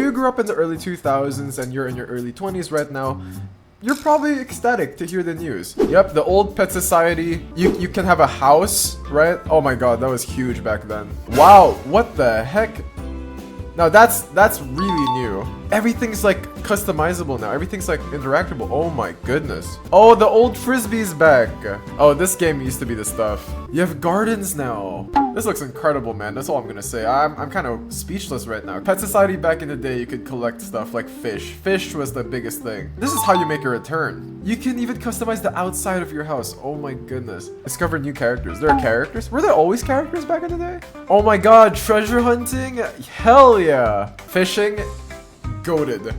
you grew up in the early 2000s and you're in your early 20s right now, you're probably ecstatic to hear the news. Yep, the old Pet Society. You can have a house, right? Oh my god, that was huge back then. Wow, what the heck? Now that's really new. Everything's like customizable now. Everything's like interactable. Oh my goodness. Oh, the old Frisbee's back. Oh, this game used to be the stuff. You have gardens now. This looks incredible, man. That's all I'm gonna say. I'm kind of speechless right now. Pet Society back in the day, you could collect stuff like fish. Fish was the biggest thing. This is how you make a return. You can even customize the outside of your house. Oh my goodness. Discover new characters. There are characters? Were there always characters back in the day? Oh my god, treasure hunting? Hell yeah. Fishing? Goated.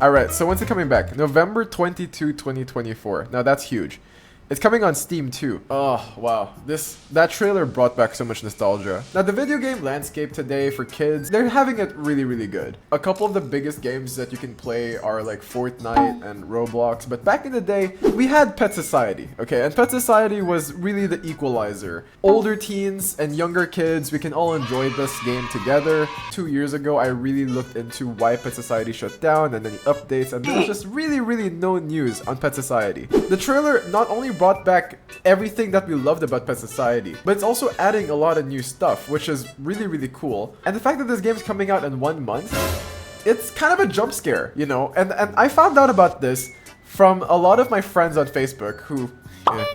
Alright, so when's it coming back? November 22, 2024. Now that's huge. It's coming on Steam too. Oh, wow. That trailer brought back so much nostalgia. Now, the video game landscape today for kids, they're having it really, really good. A couple of the biggest games that you can play are like Fortnite and Roblox, but back in the day, we had Pet Society, okay? And Pet Society was really the equalizer. Older teens and younger kids, we can all enjoy this game together. 2 years ago, I really looked into why Pet Society shut down and any updates, and there's just really, really no news on Pet Society. The trailer not only brought back everything that we loved about Pet Society, but it's also adding a lot of new stuff, which is really, really cool. And the fact that this game's coming out in 1 month, it's kind of a jump scare, you know? And I found out about this from a lot of my friends on Facebook who...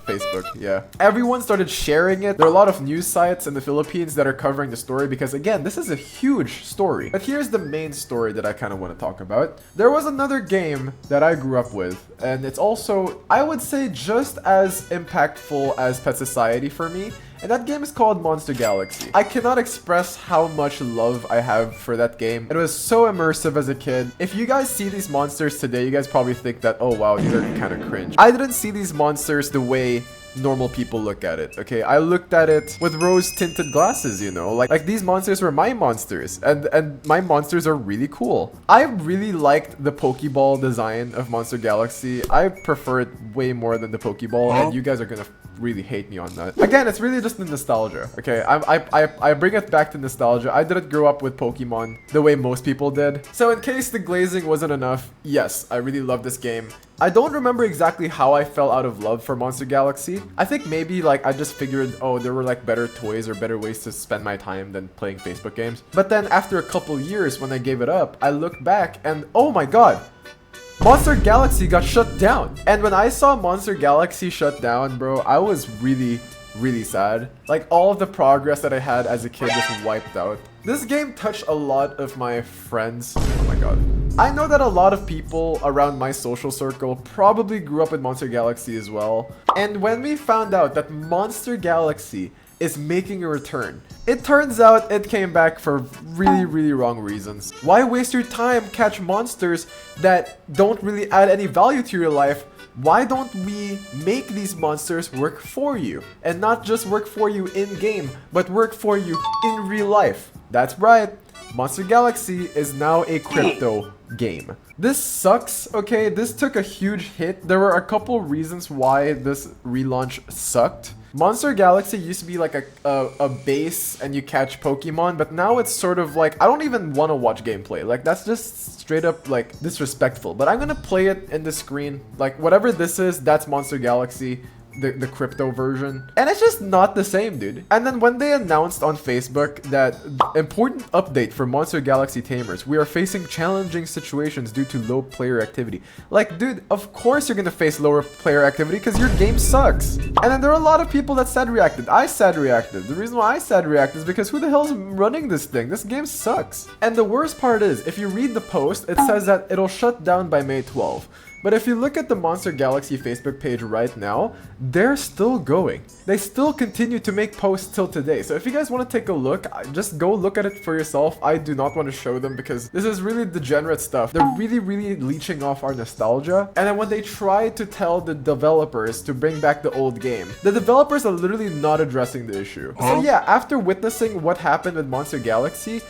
Facebook, yeah. Everyone started sharing it. There are a lot of news sites in the Philippines that are covering the story because, again, this is a huge story. But here's the main story that I kind of want to talk about. There was another game that I grew up with, and it's also, I would say, just as impactful as Pet Society for me. And that game is called Monster Galaxy. I cannot express how much love I have for that game. It was so immersive as a kid. If you guys see these monsters today, you guys probably think that, oh wow, these are kind of cringe. I didn't see these monsters the way normal people look at it, okay? I looked at it with rose-tinted glasses, you know? Like these monsters were my monsters, and my monsters are really cool. I really liked the Pokeball design of Monster Galaxy. I prefer it way more than the Pokeball, and you guys are gonna really hate me on that. Again, it's really just the nostalgia, okay? I bring it back to nostalgia. I didn't grow up with Pokemon the way most people did. So in case the glazing wasn't enough, yes, I really love this game. I don't remember exactly how I fell out of love for Monster Galaxy. I think maybe like I just figured, oh, there were like better toys or better ways to spend my time than playing Facebook games. But then after a couple years when I gave it up, I looked back and oh my god, Monster Galaxy got shut down. And when I saw Monster Galaxy shut down, bro, I was really, really sad. Like all of the progress that I had as a kid just wiped out. This game touched a lot of my friends. Oh my god. I know that a lot of people around my social circle probably grew up with Monster Galaxy as well. And when we found out that Monster Galaxy is making a return, it turns out it came back for really, really wrong reasons. Why waste your time catch monsters that don't really add any value to your life? Why don't we make these monsters work for you? And not just work for you in-game, but work for you in real life. That's right. Monster Galaxy is now a crypto game. This sucks, okay? This took a huge hit. There were a couple reasons why this relaunch sucked. Monster Galaxy used to be like a base and you catch Pokemon, but now it's sort of like, I don't even want to watch gameplay. Like, that's just straight up like disrespectful. But I'm gonna play it in the screen. Like, whatever this is, that's Monster Galaxy. The crypto version, and it's just not the same, dude. And then when they announced on Facebook that important update for Monster Galaxy Tamers, we are facing challenging situations due to low player activity. Like, dude, of course you're gonna face lower player activity because your game sucks. And then there are a lot of people that sad reacted. I sad reacted. The reason why I sad reacted is because who the hell's running this thing? This game sucks. And the worst part is, if you read the post, it says that it'll shut down by May 12. But if you look at the Monster Galaxy Facebook page right now, they're still going. They still continue to make posts till today. So if you guys want to take a look, just go look at it for yourself. I do not want to show them because this is really degenerate stuff. They're really, really leeching off our nostalgia. And then when they try to tell the developers to bring back the old game, the developers are literally not addressing the issue. So yeah, after witnessing what happened with Monster Galaxy,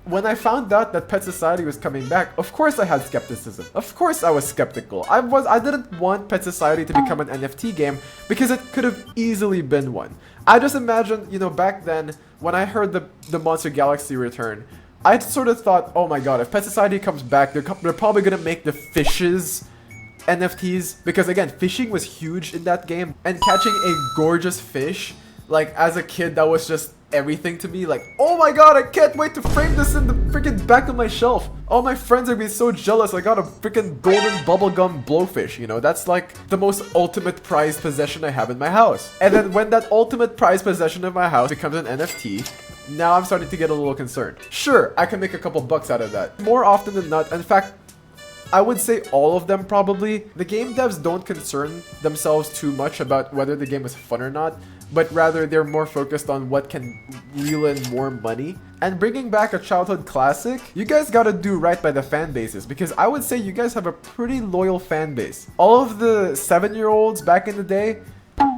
when I found out that Pet Society was coming back, of course I had skepticism. Of course I was skeptical. I didn't want Pet Society to become an NFT game because it could have easily been one. I just imagine, you know, back then when I heard the Monster Galaxy return, I sort of thought, oh my god, if Pet Society comes back, they're probably gonna make the fishes NFTs, because again, fishing was huge in that game, and catching a gorgeous fish, like as a kid, that was just everything to me. Like, oh my god, I can't wait to frame this in the freaking back of my shelf. All my friends are being so jealous. I got a freaking golden bubblegum blowfish, you know, that's like the most ultimate prized possession I have in my house. And then when that ultimate prized possession of my house becomes an NFT, now I'm starting to get a little concerned. Sure, I can make a couple bucks out of that. More often than not, in fact, I would say all of them probably. The game devs don't concern themselves too much about whether the game is fun or not, but rather they're more focused on what can reel in more money. And bringing back a childhood classic, you guys gotta do right by the fan bases, because I would say you guys have a pretty loyal fan base. All of the 7-year-olds back in the day,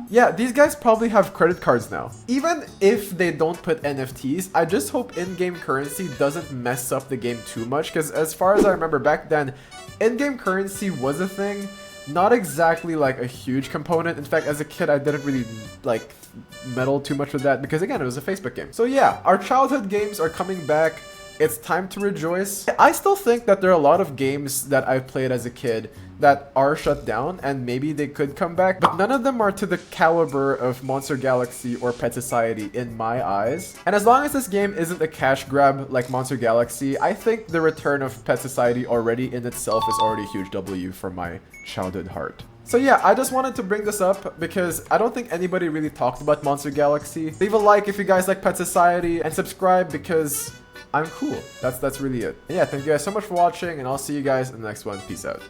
yeah, these guys probably have credit cards now. Even if they don't put NFTs, I just hope in-game currency doesn't mess up the game too much, because as far as I remember back then, in-game currency was a thing, not exactly like a huge component. In fact, as a kid, I didn't really like meddle too much with that, because again, it was a Facebook game. So yeah, our childhood games are coming back. It's time to rejoice. I still think that there are a lot of games that I've played as a kid that are shut down, and maybe they could come back, but none of them are to the caliber of Monster Galaxy or Pet Society in my eyes. And as long as this game isn't a cash grab like Monster Galaxy, I think the return of Pet Society already in itself is already a huge W for my childhood heart. So yeah, I just wanted to bring this up because I don't think anybody really talked about Monster Galaxy. Leave a like if you guys like Pet Society, and subscribe because I'm cool. That's really it. And yeah, thank you guys so much for watching, and I'll see you guys in the next one. Peace out.